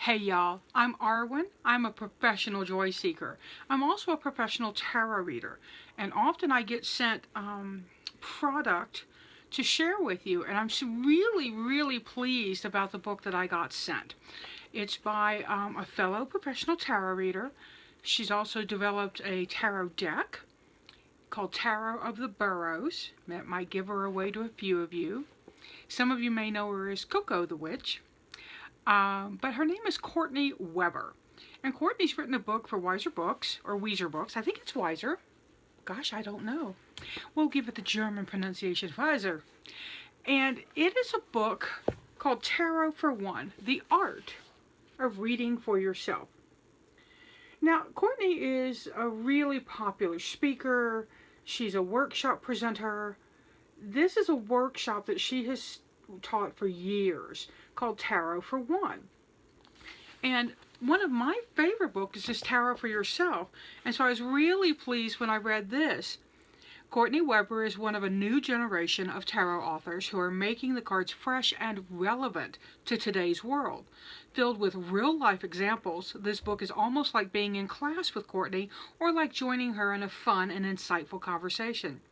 Hey y'all, I'm Arwen. I'm a professional joy seeker. I'm also a professional tarot reader, and often I get sent product to share with you, and I'm really pleased about the book that I got sent. It's by a fellow professional tarot reader. She's also developed a tarot deck called Tarot of the Burrows. That might give her away to a few of you. Some of you may know her as Coco the Witch. But her name is Courtney Weber. And Courtney's written a book for Weiser Books, or Weiser Books. I think it's Weiser. Gosh, I don't know. We'll give it the German pronunciation, Weiser. And it is a book called Tarot for One, The Art of Reading for Yourself. Now, Courtney is a really popular speaker. She's a workshop presenter. This is a workshop that she has taught for years called Tarot for One. And one of my favorite books is Tarot for Yourself. And so I was really pleased when I read this. Courtney Weber is one of a new generation of tarot authors who are making the cards fresh and relevant to today's world. Filled with real-life examples, this book is almost like being in class with Courtney or like joining her in a fun and insightful conversation.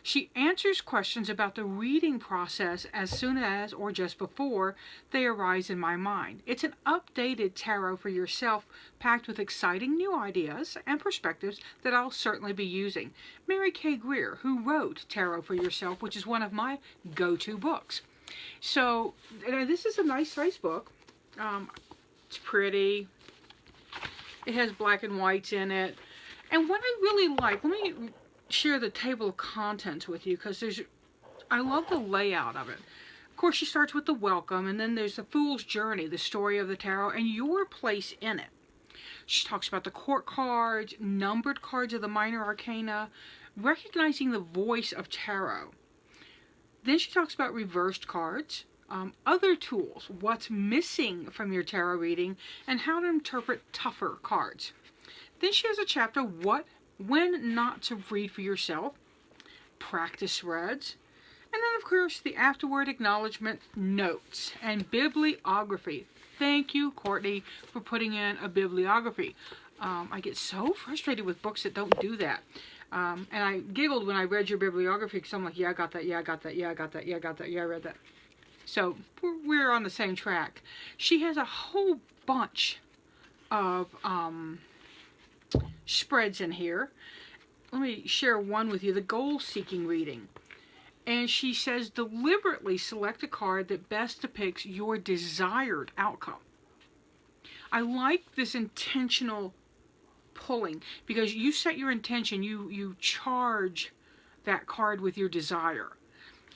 She answers questions about the reading process as soon as, or just before, they arise in my mind. It's an updated tarot for yourself, packed with exciting new ideas and perspectives that I'll certainly be using. Mary K. Greer, who wrote Tarot for Yourself, which is one of my go-to books. So, this is a nice size book. It's pretty. It has black and whites in it. And what I really like, let me share the table of contents with you, because I love the layout of it. Of course, she starts with the welcome, and then there's the Fool's Journey, the story of the tarot, and your place in it. She talks about the court cards, numbered cards of the minor arcana, recognizing the voice of tarot. Then she talks about reversed cards, other tools, what's missing from your tarot reading, and how to interpret tougher cards. Then she has a chapter, when not to read for yourself, practice reads, and then of course the afterward acknowledgement, notes, and bibliography. Thank you, Courtney, for putting in a bibliography. I get so frustrated with books that don't do that. And I giggled when I read your bibliography, because I'm like, yeah, I got that, yeah, I got that, yeah, I got that, yeah, I got that, yeah, I read that. So we're on the same track. She has a whole bunch of spreads in here. Let me share one with you, the goal-seeking reading. And she says, deliberately select a card that best depicts your desired outcome. I like this intentional pulling, because you set your intention, you charge that card with your desire,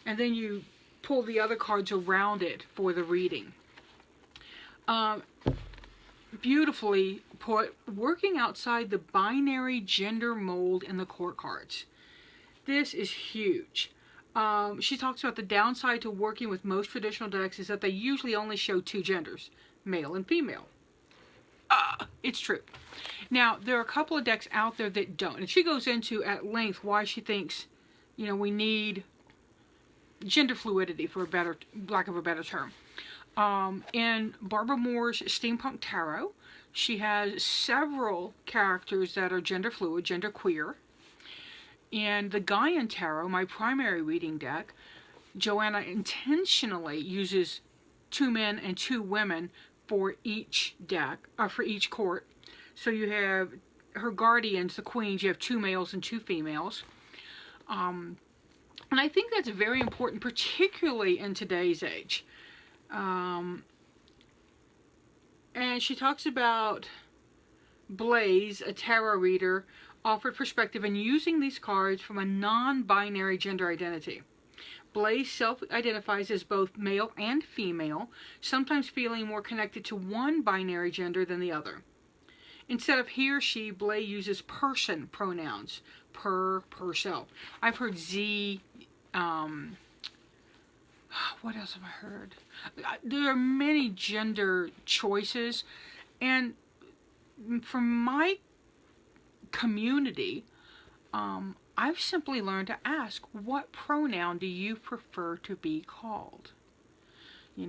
and then you pull the other cards around it for the reading. Beautifully put, working outside the binary gender mold in the court cards. This is huge. She talks about the downside to working with most traditional decks is that they usually only show two genders, male and female. It's true. Now, there are a couple of decks out there that don't, and she goes into at length why she thinks, we need gender fluidity, for lack of a better term. In Barbara Moore's Steampunk Tarot, she has several characters that are gender fluid, gender queer. In the Gaian Tarot, my primary reading deck, Joanna intentionally uses 2 men and 2 women for each deck, for each court. So you have her guardians, the queens, you have 2 males and 2 females. And I think that's very important, particularly in today's age. And she talks about Blaze, a tarot reader, offered perspective in using these cards from a non-binary gender identity. Blaze self-identifies as both male and female, sometimes feeling more connected to one binary gender than the other. Instead of he or she, Blaze uses person pronouns, herself. I've heard Z, what else have I heard? There are many gender choices, and from my community, I've simply learned to ask, what pronoun do you prefer to be called?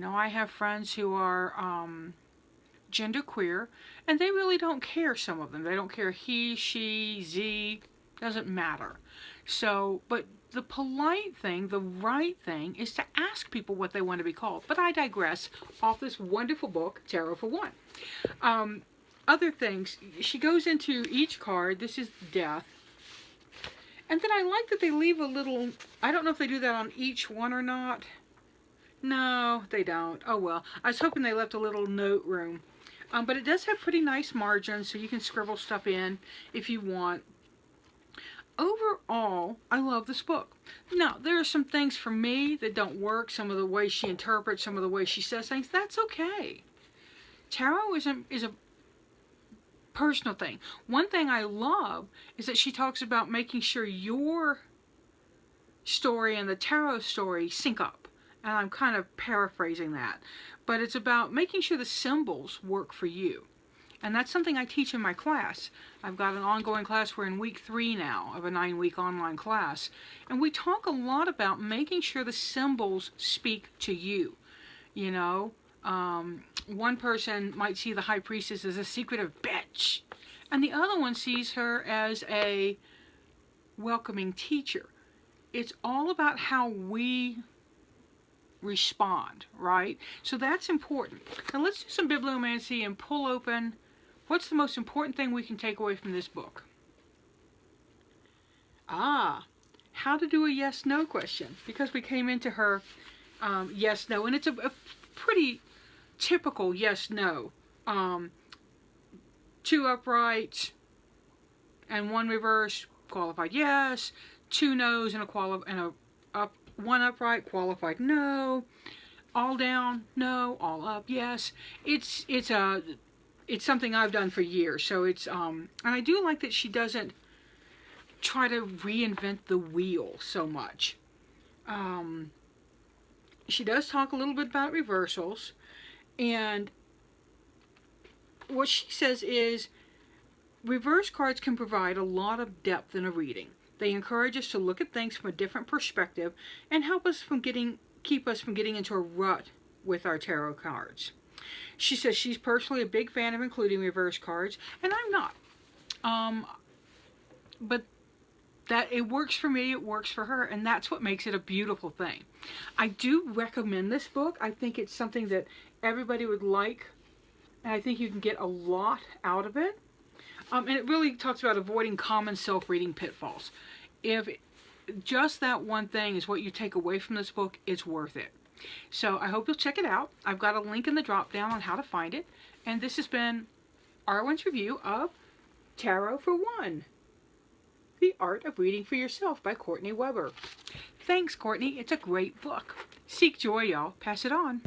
I have friends who are genderqueer, and they really don't care, some of them. They don't care he, she, z, doesn't matter. So, but the polite thing, the right thing, is to ask people what they want to be called. But I digress off this wonderful book, Tarot for One. Other things, she goes into each card. This is death. And then I like that they leave a little, I don't know if they do that on each one or not. No, they don't. Oh well. I was hoping they left a little note room. But it does have pretty nice margins, so you can scribble stuff in if you want. Overall, I love this book. Now, there are some things for me that don't work. Some of the way she interprets, some of the way she says things. That's okay. Tarot is a personal thing. One thing I love is that she talks about making sure your story and the tarot story sync up. And I'm kind of paraphrasing that. But it's about making sure the symbols work for you. And that's something I teach in my class. I've got an ongoing class. We're in week 3 now of a 9-week online class. And we talk a lot about making sure the symbols speak to you. You know, one person might see the High Priestess as a secretive bitch. And the other one sees her as a welcoming teacher. It's all about how we respond, right? So that's important. Now let's do some bibliomancy and pull open what's the most important thing we can take away from this book. How to do a yes-no question, because we came into her yes-no, and it's a pretty typical yes-no. 2 upright and 1 reverse, qualified yes. 2 no's and a 1 upright, qualified no. All down, no. All up, yes. It's something I've done for years. So it's and I do like that she doesn't try to reinvent the wheel so much. She does talk a little bit about reversals, and what she says is reverse cards can provide a lot of depth in a reading. They encourage us to look at things from a different perspective and help us keep us from getting into a rut with our tarot cards. She says she's personally a big fan of including reverse cards, and I'm not. But that it works for me, it works for her, and that's what makes it a beautiful thing. I do recommend this book. I think it's something that everybody would like, and I think you can get a lot out of it. And it really talks about avoiding common self-reading pitfalls. If just that one thing is what you take away from this book, it's worth it. So I hope you'll check it out. I've got a link in the drop down on how to find it. And this has been Arwen's review of Tarot for One, The Art of Reading for Yourself by Courtney Weber. Thanks, Courtney. It's a great book. Seek joy, y'all. Pass it on.